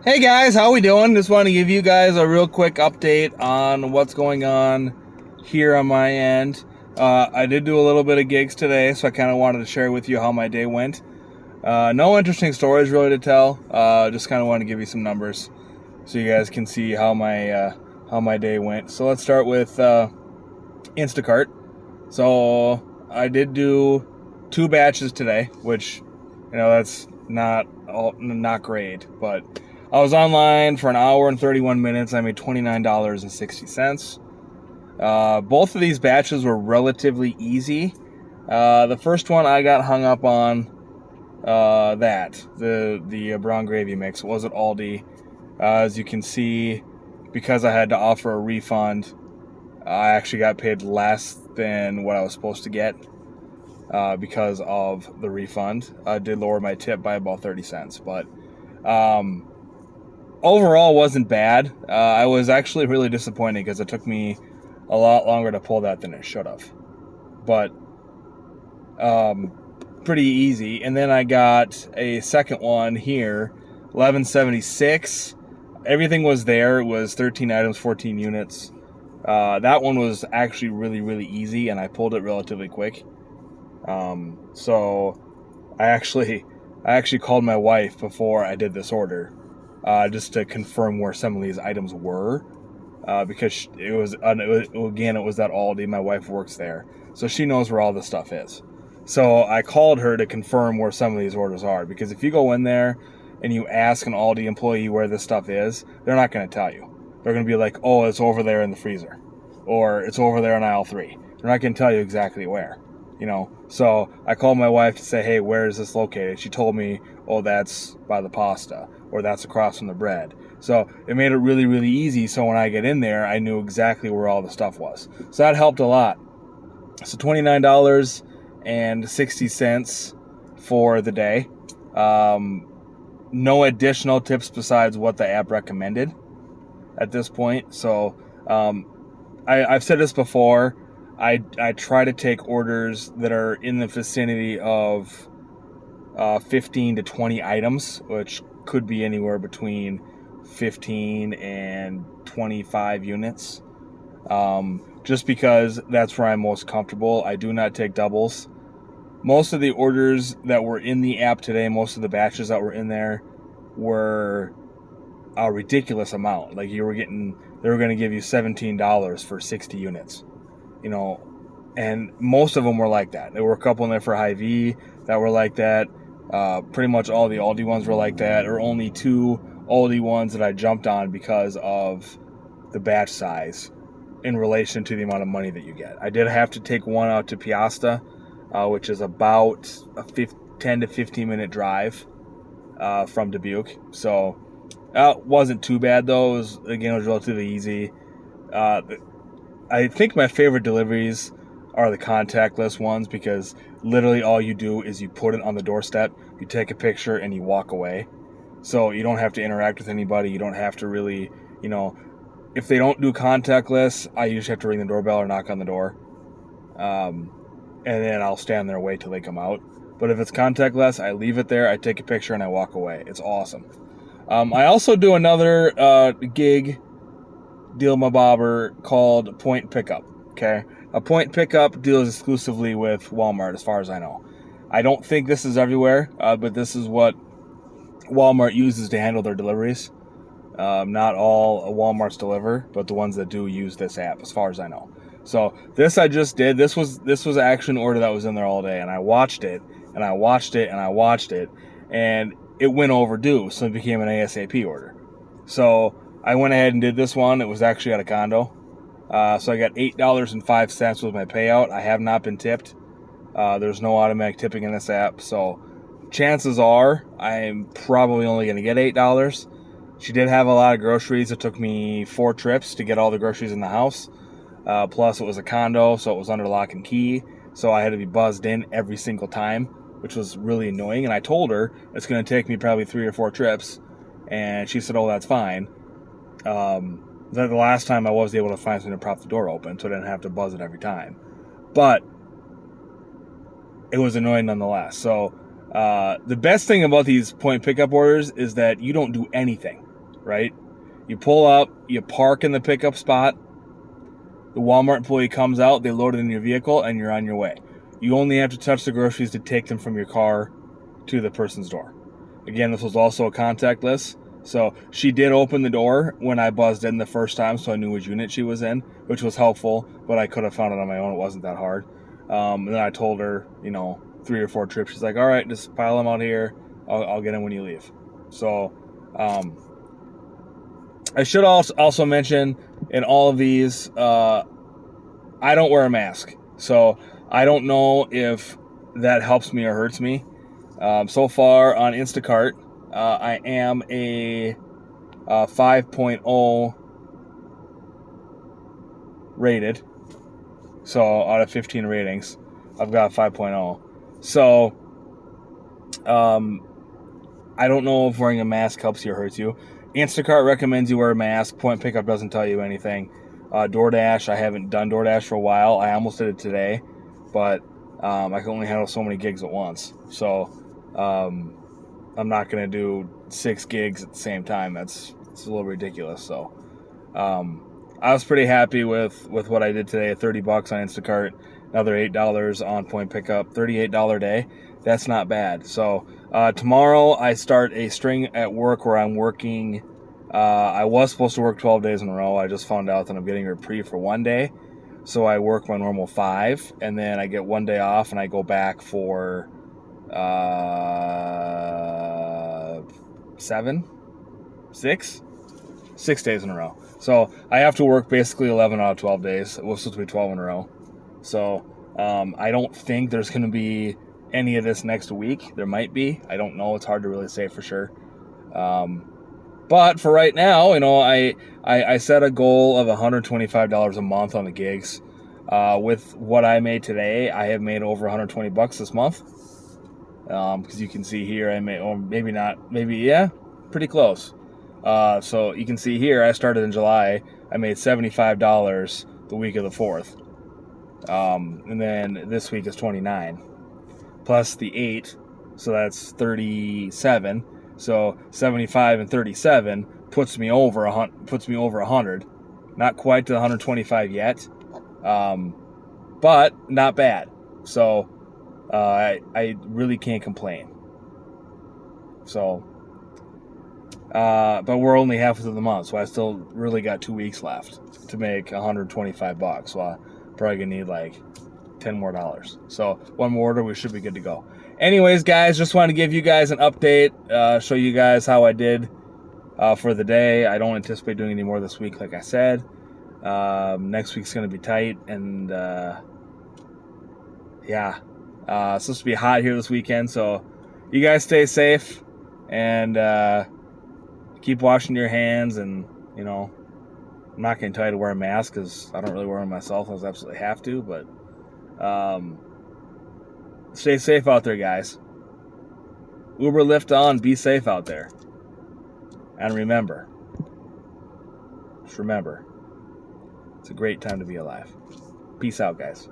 Hey guys, how we doing? Just want to give you guys a real quick update on what's going on here on my end. I did do a little bit of gigs today, so I kind of wanted to share with you how my day went. No interesting stories really to tell. Just kind of want to give you some numbers so you guys can see how my day went. So let's start with Instacart. So I did do 2 batches today, which that's not great, but I was online for an hour and 31 minutes. I made $29.60. Both of these batches were relatively easy. The first one I got hung up on the brown gravy mix. It was at Aldi. As you can see, because I had to offer a refund, I actually got paid less than what I was supposed to get because of the refund. I did lower my tip by about 30 cents, but overall wasn't bad. I was actually really disappointed because it took me a lot longer to pull that than it should have. But pretty easy. And then I got a second one here, 1176. Everything was there. It was 13 items, 14 units. That one was actually really, really easy, and I pulled it relatively quick. So I actually called my wife before I did this order, just to confirm where some of these items were, because it was that Aldi. My wife works there, so she knows where all this stuff is. So I called her to confirm where some of these orders are, because if you go in there and you ask an Aldi employee where this stuff is, they're not going to tell you. They're going to be like, oh, it's over there in the freezer, or it's over there in aisle 3. They're not going to tell you exactly where. So I called my wife to say, hey, where is this located? She told me, oh, that's by the pasta, or that's across from the bread. So it made it really, really easy. So when I get in there, I knew exactly where all the stuff was. So that helped a lot. So $29.60 for the day. No additional tips besides what the app recommended at this point. So I've said this before. I try to take orders that are in the vicinity of 15 to 20 items, which could be anywhere between 15 and 25 units, just because that's where I'm most comfortable. I do not take doubles. Most of the orders that were in the app today, most of the batches that were in there were a ridiculous amount. Like they were going to give you $17 for 60 units. And most of them were like that. There were a couple in there for Hy-Vee that were like that. Pretty much all the Aldi ones were like that, or only 2 Aldi ones that I jumped on because of the batch size in relation to the amount of money that you get. I did have to take one out to Piasta, which is about a 10 to 15 minute drive from Dubuque. So it wasn't too bad, though. It was relatively easy. I think my favorite deliveries are the contactless ones, because literally all you do is you put it on the doorstep, you take a picture, and you walk away. So you don't have to interact with anybody. You don't have to really, if they don't do contactless, I usually have to ring the doorbell or knock on the door. And then I'll stand there and wait till they come out. But if it's contactless, I leave it there, I take a picture, and I walk away. It's awesome. I also do another gig deal my bobber called Point Pickup. Okay, a Point Pickup deals exclusively with Walmart, as far as I know. I don't think this is everywhere, but this is what Walmart uses to handle their deliveries. Not all Walmarts deliver, but the ones that do use this app, as far as I know. So this I just did. This was actually an order that was in there all day, and I watched it, and I watched it, and I watched it, and it went overdue, so it became an ASAP order. So I went ahead and did this one. It was actually at a condo. So I got $8.05 with my payout. I have not been tipped. There's no automatic tipping in this app. So chances are I'm probably only going to get $8. She did have a lot of groceries. It took me 4 trips to get all the groceries in the house. Plus it was a condo, so it was under lock and key. So I had to be buzzed in every single time, which was really annoying. And I told her it's going to take me probably 3 or 4 trips. And she said, oh, that's fine. The last time I was able to find something to prop the door open, so I didn't have to buzz it every time. But it was annoying nonetheless. So the best thing about these Point Pickup orders is that you don't do anything. right? You pull up, you park in the pickup spot, the Walmart employee comes out, they load it in your vehicle, and you're on your way. You only have to touch the groceries to take them from your car to the person's door. Again, this was also a contactless, so she did open the door when I buzzed in the first time, so I knew which unit she was in, which was helpful, but I could have found it on my own. It wasn't that hard. And then I told her, 3 or 4 trips. She's like, all right, just pile them out here. I'll get them when you leave. So I should also mention in all of these, I don't wear a mask. So I don't know if that helps me or hurts me. So far on Instacart, I am a 5.0 rated. So out of 15 ratings, I've got 5.0. So I don't know if wearing a mask helps you or hurts you. Instacart recommends you wear a mask. Point Pickup doesn't tell you anything. DoorDash, I haven't done DoorDash for a while. I almost did it today, but I can only handle so many gigs at once. So I'm not going to do 6 gigs at the same time. It's a little ridiculous. So I was pretty happy with what I did today. $30 on Instacart, another $8 on Point Pickup, $38 day. That's not bad. So tomorrow I start a string at work where I'm working. I was supposed to work 12 days in a row. I just found out that I'm getting a reprieve for 1 day. So I work my normal 5, and then I get 1 day off, and I go back for 6 days in a row. So I have to work basically 11 out of 12 days. It was supposed to be 12 in a row. So I don't think there's going to be any of this next week. There might be. I don't know. It's hard to really say for sure. But for right now, I set a goal of $125 a month on the gigs. With what I made today, I have made over $120 this month. Because you can see here, I made, or maybe not, pretty close. So you can see here, I started in July. I made $75 the week of the 4th. And then this week is 29 plus the 8, so that's 37. So 75 and 37 puts me over 100. Not quite to 125 yet, but not bad. So I really can't complain. So, but we're only halfway through the month, so I still really got 2 weeks left to make $125. So I'm probably gonna need like $10 more. So one more order, we should be good to go. Anyways, guys, just wanted to give you guys an update, show you guys how I did for the day. I don't anticipate doing any more this week, like I said. Next week's going to be tight, and it's supposed to be hot here this weekend, so you guys stay safe, and keep washing your hands, and, I'm not going to tell you to wear a mask, because I don't really wear them myself unless I absolutely have to, but stay safe out there, guys. Uber, Lyft on, be safe out there. And remember, it's a great time to be alive. Peace out, guys.